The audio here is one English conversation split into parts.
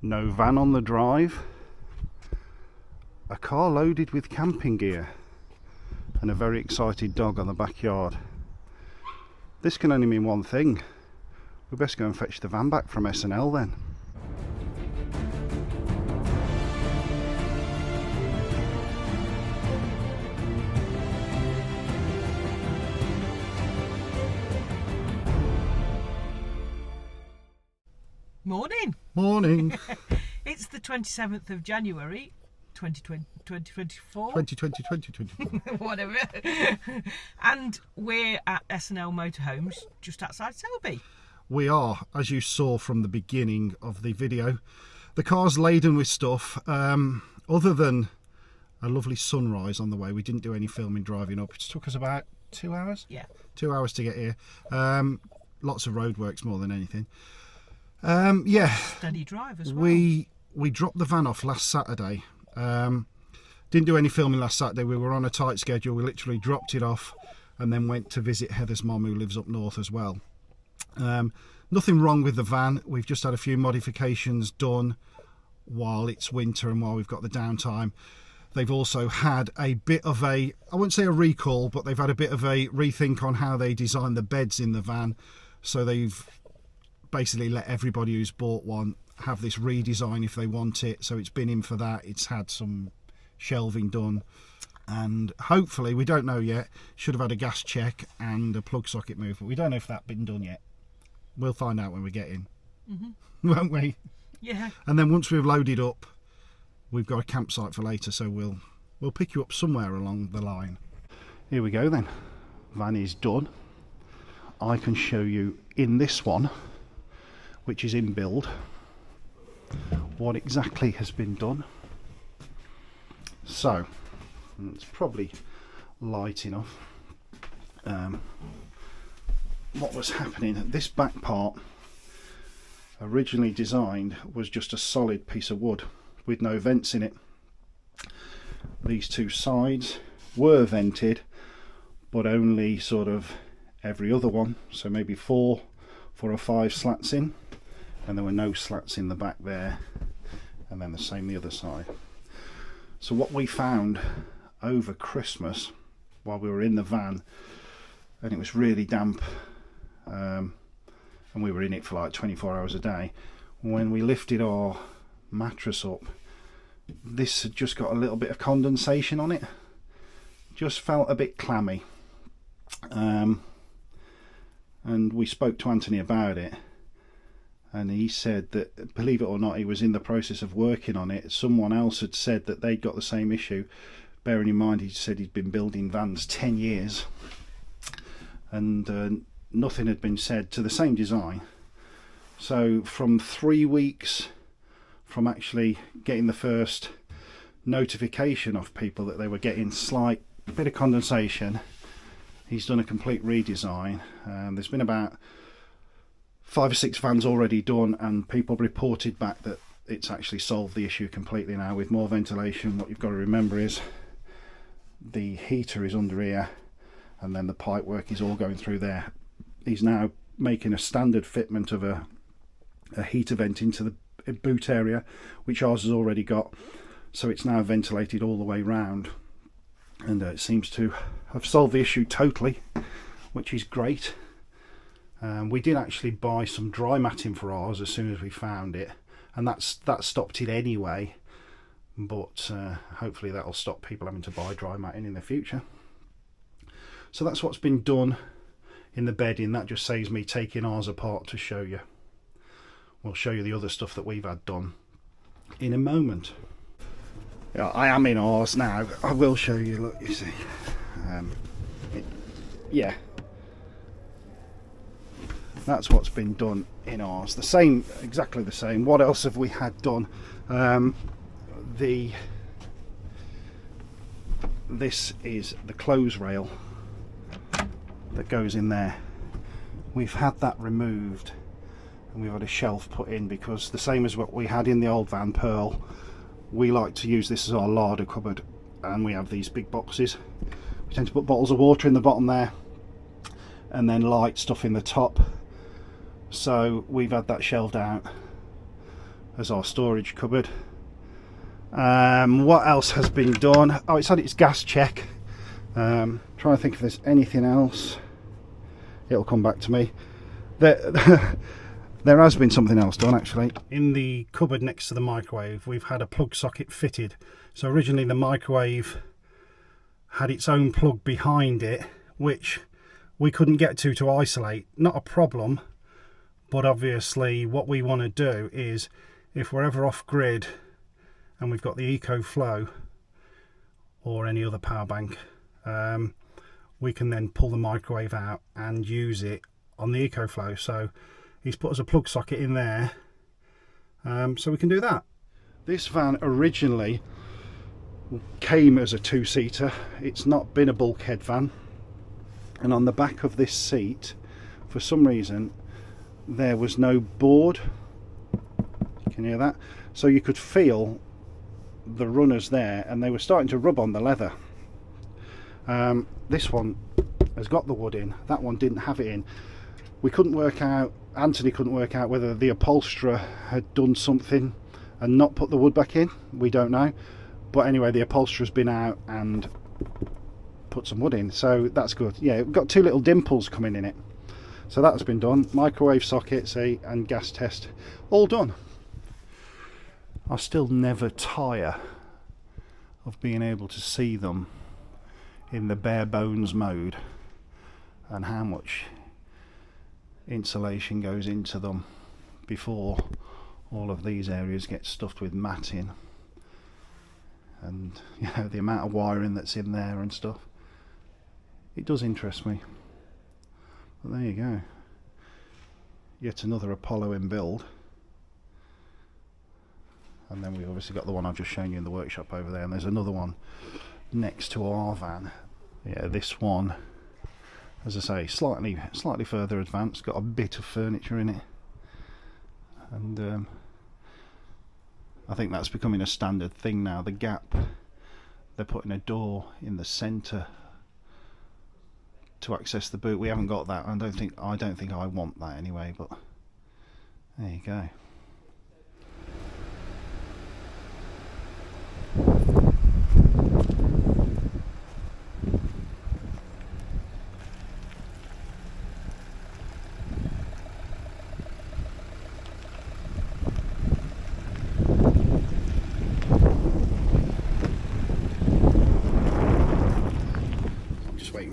No van on the drive, a car loaded with camping gear, and a very excited dog on the backyard. This can only mean one thing. We best go and fetch the van back from S&L then. Morning. Morning. It's the 27th of January 2024. 2020. Whatever. And we're at S&L Motorhomes just outside Selby. We are, as you saw from the beginning of the video. The car's laden with stuff. Other than a lovely sunrise on the way, we didn't do any filming driving up. It took us about 2 hours. Yeah. 2 hours to get here. Lots of roadworks more than anything. Yeah. Steady drive as well. We dropped the van off last Saturday. Didn't do any filming last Saturday. We were on a tight schedule. We literally dropped it off and then went to visit Heather's mum, who lives up north as well. Nothing wrong with the van. We've just had a few modifications done while it's winter and while we've got the downtime. They've also had a bit of I wouldn't say a recall, but they've had a bit of a rethink on how they design the beds in the van. So they've basically let everybody who's bought one have this redesign if they want it. So it's been in for that. It's had some shelving done, and hopefully, we don't know yet, should have had a gas check and a plug socket move, but we don't know if that's been done yet. We'll find out when we get in, won't we? Yeah. And then once we've loaded up, we've got a campsite for later, so we'll pick you up somewhere along the line. Here we go then. Van is done. I can show you in this one, which is in build, what exactly has been done. So it's probably light enough. What was happening, this back part, originally designed, was just a solid piece of wood with no vents in it. These two sides were vented, but only sort of every other one, so maybe four or five slats in, and there were no slats in the back there, and then the same the other side. So what we found over Christmas while we were in the van, and it was really damp, and we were in it for like 24 hours a day, when we lifted our mattress up, this had just got a little bit of condensation on it. Just felt a bit clammy, and we spoke to Anthony about it, and he said that, believe it or not, he was in the process of working on it. Someone else had said that they'd got the same issue, bearing in mind he said he'd been building vans 10 years and nothing had been said to the same design. So from 3 weeks from actually getting the first notification of people that they were getting slight bit of condensation, he's done a complete redesign. There's been about 5 or 6 vans already done, and people reported back that it's actually solved the issue completely now with more ventilation. What you've got to remember is the heater is under here, and then the pipe work is all going through there. He's now making a standard fitment of a heater vent into the boot area, which ours has already got, so it's now ventilated all the way round, and it seems to have solved the issue totally, which is great. We did actually buy some dry matting for ours as soon as we found it, and that stopped it anyway, but hopefully that'll stop people having to buy dry matting in the future. So that's what's been done in the bedding. That just saves me taking ours apart to show you. We'll show you the other stuff that we've had done in a moment. Yeah, I am in ours now. I will show you. Look, you see. Yeah. That's what's been done in ours. The same, exactly the same. What else have we had done? This is the close rail that goes in there. We've had that removed, and we've had a shelf put in, because the same as what we had in the old van Pearl, we like to use this as our larder cupboard, and we have these big boxes. We tend to put bottles of water in the bottom there, and then light stuff in the top. So we've had that shelved out, as our storage cupboard. What else has been done? Oh, it's had its gas check. Trying to think if there's anything else. It'll come back to me. There has been something else done actually. In the cupboard next to the microwave, we've had a plug socket fitted. So originally the microwave had its own plug behind it, which we couldn't get to isolate. Not a problem, but obviously what we want to do is, if we're ever off grid and we've got the EcoFlow or any other power bank, we can then pull the microwave out and use it on the EcoFlow. So he's put us a plug socket in there, so we can do that. This van originally came as a two-seater. It's not been a bulkhead van, and on the back of this seat, for some reason, there was no board. Can you hear that? So you could feel the runners there, and they were starting to rub on the leather. This one has got the wood in, that one didn't have it in. We couldn't work out, Anthony couldn't work out whether the upholsterer had done something and not put the wood back in. We don't know, but anyway, the upholsterer's been out and put some wood in, so that's good. Yeah, we've got two little dimples coming in it, so that's been done. Microwave socket, see, and gas test, all done. I still never tire of being able to see them in the bare bones mode and how much insulation goes into them before all of these areas get stuffed with matting, and you know, the amount of wiring that's in there and stuff. It does interest me. But there you go, yet another Apollo in build. And then we've obviously got the one I've just shown you in the workshop over there, and there's another one next to our van. Yeah, this one, as I say, slightly further advanced, got a bit of furniture in it, and I think that's becoming a standard thing now. The gap, they're putting a door in the centre to access the boot. We haven't got that. I don't think I want that anyway, but there you go.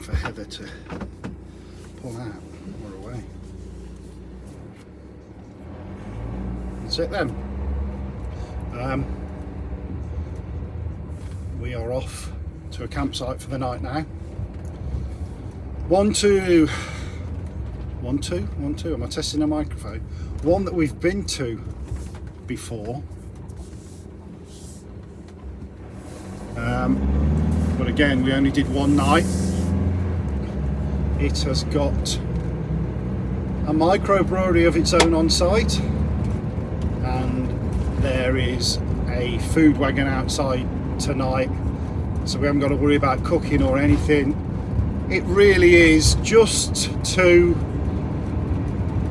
For Heather to pull out. We're away. That's it then. We are off to a campsite for the night now. 1, 2. Am I testing a microphone? One that we've been to before. But again, we only did one night. It has got a microbrewery of its own on site, and there is a food wagon outside tonight, so we haven't got to worry about cooking or anything. It really is just to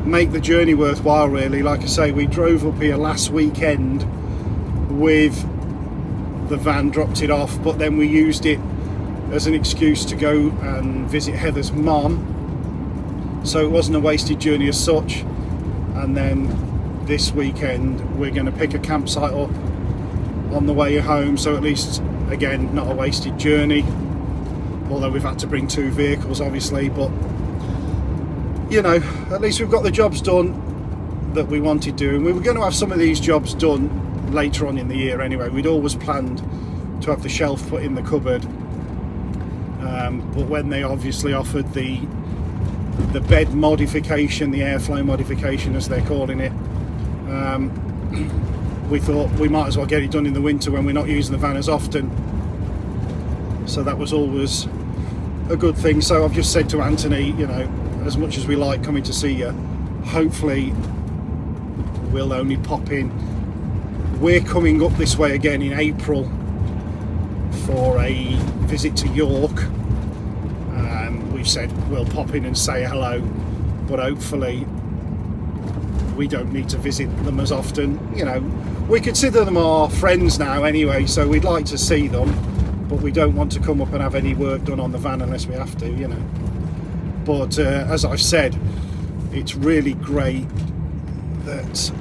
make the journey worthwhile, really. Like I say, we drove up here last weekend with the van, dropped it off, but then we used it as an excuse to go and visit Heather's mum, so it wasn't a wasted journey as such. And then this weekend we're going to pick a campsite up on the way home, so at least, again, not a wasted journey, although we've had to bring 2 vehicles obviously, but you know, at least we've got the jobs done that we wanted doing. We were going to have some of these jobs done later on in the year anyway. We'd always planned to have the shelf put in the cupboard, but when they obviously offered the bed modification, the airflow modification as they're calling it, we thought we might as well get it done in the winter when we're not using the van as often, so that was always a good thing. So I've just said to Anthony, you know, as much as we like coming to see you, hopefully we'll only pop in. We're coming up this way again in April for a visit to York. We've said we'll pop in and say hello, but hopefully we don't need to visit them as often. You know, we consider them our friends now anyway, so we'd like to see them, but we don't want to come up and have any work done on the van unless we have to, you know. But as I've said, it's really great that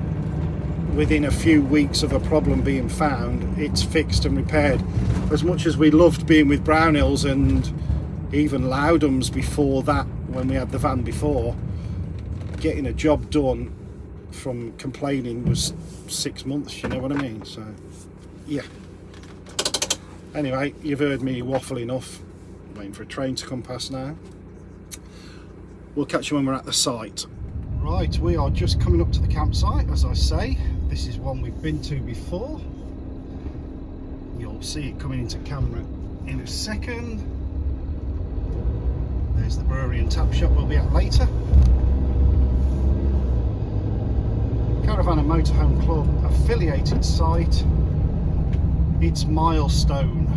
within a few weeks of a problem being found, it's fixed and repaired. As much as we loved being with Brownhills and even Loudhams before that, when we had the van before, getting a job done from complaining was 6 months, you know what I mean? So yeah, anyway, you've heard me waffle enough. Waiting for a train to come past now. We'll catch you when we're at the site. Right, we are just coming up to the campsite, as I say. This is one we've been to before. You'll see it coming into camera in a second. There's the brewery and tap shop we'll be at later. Caravan and Motorhome Club affiliated site. It's Milestone.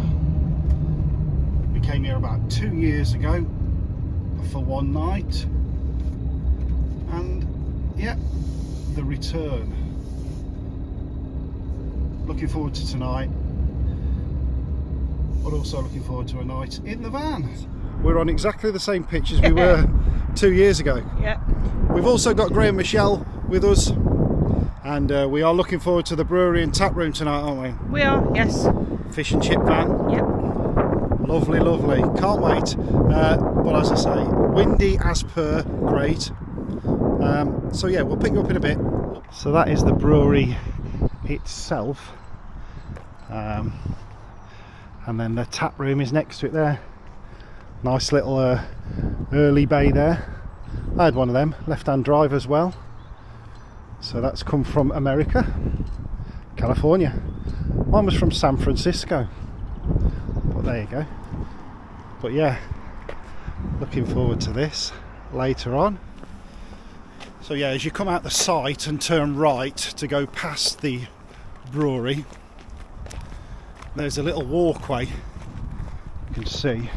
We came here about 2 years ago for one night, and yeah, the return. Looking forward to tonight, but also looking forward to a night in the van. We're on exactly the same pitch as we were 2 years ago. Yeah. We've also got Graham and Michelle with us, and we are looking forward to the brewery and tap room tonight, aren't we? We are, yes. Fish and chip van. Yep. Lovely, lovely. Can't wait. But as I say, windy as per, great. So yeah, we'll pick you up in a bit. So that is the brewery itself. And then the tap room is next to it there. Nice little early bay there. I had one of them, left-hand drive as well. So that's come from America, California. Mine was from San Francisco. But there you go. But yeah, looking forward to this later on. So yeah, as you come out the site and turn right to go past the brewery, there's a little walkway you can see.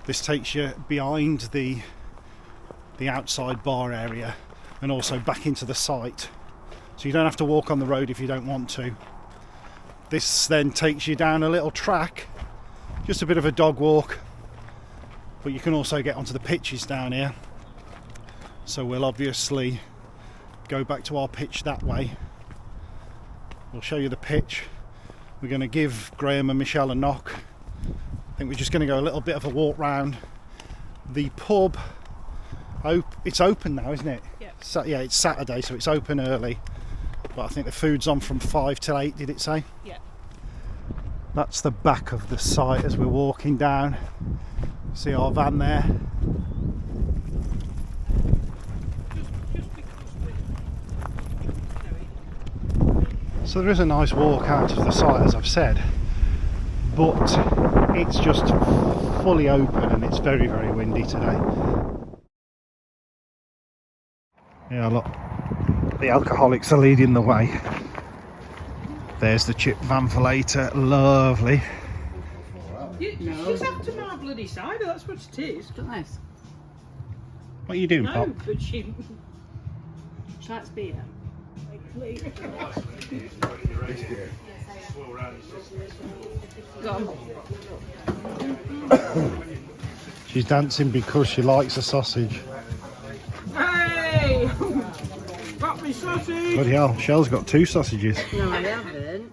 This takes you behind the outside bar area and also back into the site, so you don't have to walk on the road if you don't want to. This then takes you down a little track, just a bit of a dog walk, but you can also get onto the pitches down here. So we'll obviously go back to our pitch that way. We'll show you the pitch. We're going to give Graham and Michelle a knock. I think we're just going to go a little bit of a walk round the pub. It's open now, isn't it? Yeah. So, yeah, it's Saturday, so it's open early. But I think the food's on from 5 till 8, did it say? Yeah. That's the back of the site as we're walking down. See our van there. So there is a nice walk out of the site, as I've said, but it's just fully open and it's very, very windy today. Yeah, look, the alcoholics are leading the way. There's the chip van for later, lovely. She's after my bloody cider, that's what it is. Look nice. What are you doing, No, Pop? but she That's beer. Go on. She's dancing because she likes a sausage. Hey! Got me sausage! Bloody hell, Shell's got 2 sausages. No, I haven't.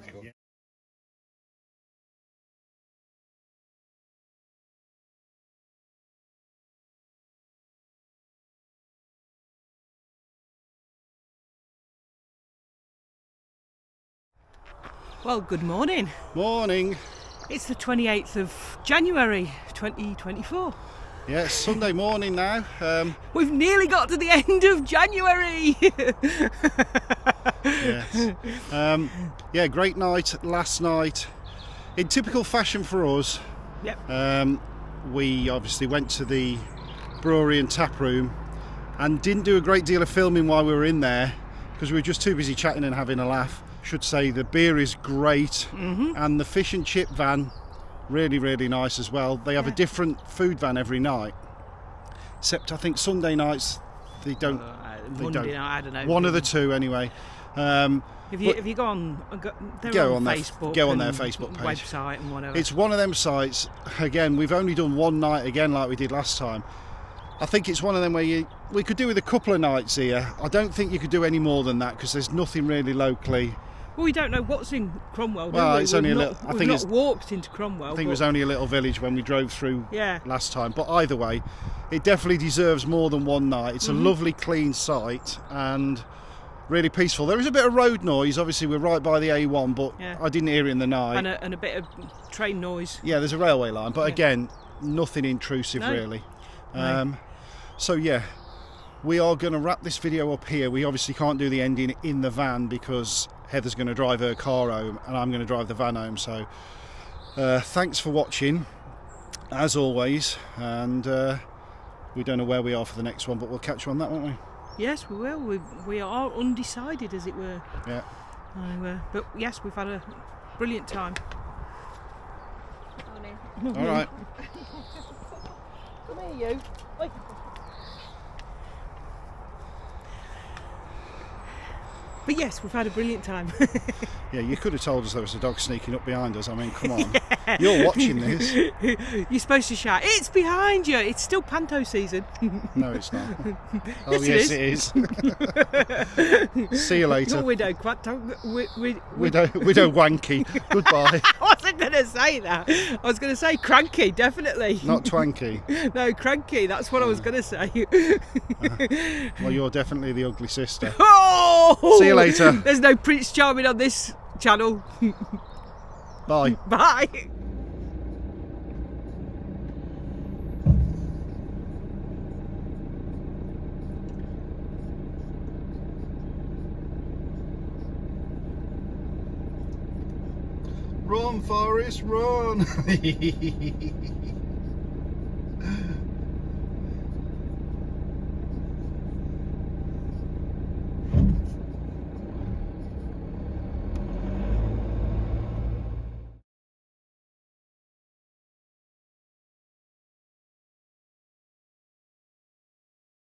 Well, good morning. Morning. It's the 28th of January 2024. Yeah, it's Sunday morning now. We've nearly got to the end of January. Yes. Yeah, great night last night. In typical fashion for us, Yep. We obviously went to the brewery and tap room and didn't do a great deal of filming while we were in there because we were just too busy chatting and having a laugh. Should say the beer is great, and the fish and chip van really, really nice as well. They have a different food van every night, except I think Sunday nights they don't Monday night, I don't know. One of the two, anyway. If you go on, Go on Facebook, go on their and Facebook page. website and whatever. It's one of them sites. Again, we've only done one night again, like we did last time. I think it's one of them where we could do with a couple of nights here. I don't think you could do any more than that because there's nothing really locally. Well, we don't know what's in Cromwell. Well, do we? it's only a little. I think we've not walked into Cromwell. I think it was only a little village when we drove through Yeah. last time. But either way, it definitely deserves more than one night. It's a lovely, clean site and really peaceful. There is a bit of road noise. Obviously, we're right by the A1, but Yeah. I didn't hear it in the night. and a bit of train noise. Yeah, there's a railway line, but Yeah. again, nothing intrusive No. really. No. So yeah, we are going to wrap this video up here. We obviously can't do the ending in the van because Heather's going to drive her car home and I'm going to drive the van home. So thanks for watching, as always, and we don't know where we are for the next one, but we'll catch you on that, won't we? Yes, we will. We are undecided, as it were. Yeah. But yes, we've had a brilliant time. All right. Come here, you. Oi. But yes, we've had a brilliant time. Yeah, you could have told us there was a dog sneaking up behind us. I mean, come on. You're watching this. You're supposed to shout, "It's behind you!" It's still panto season. No, it's not. Oh, Yes, yes, it is. See you later. Not widow quack. Widow Wanky. Goodbye. I wasn't going to say that. I was going to say cranky, definitely. Not Twanky. No, cranky. That's what I was going to say. Well, you're definitely the ugly sister. Oh! See you later. There's no Prince Charming on this channel. Bye. Bye. Run, Forrest, run!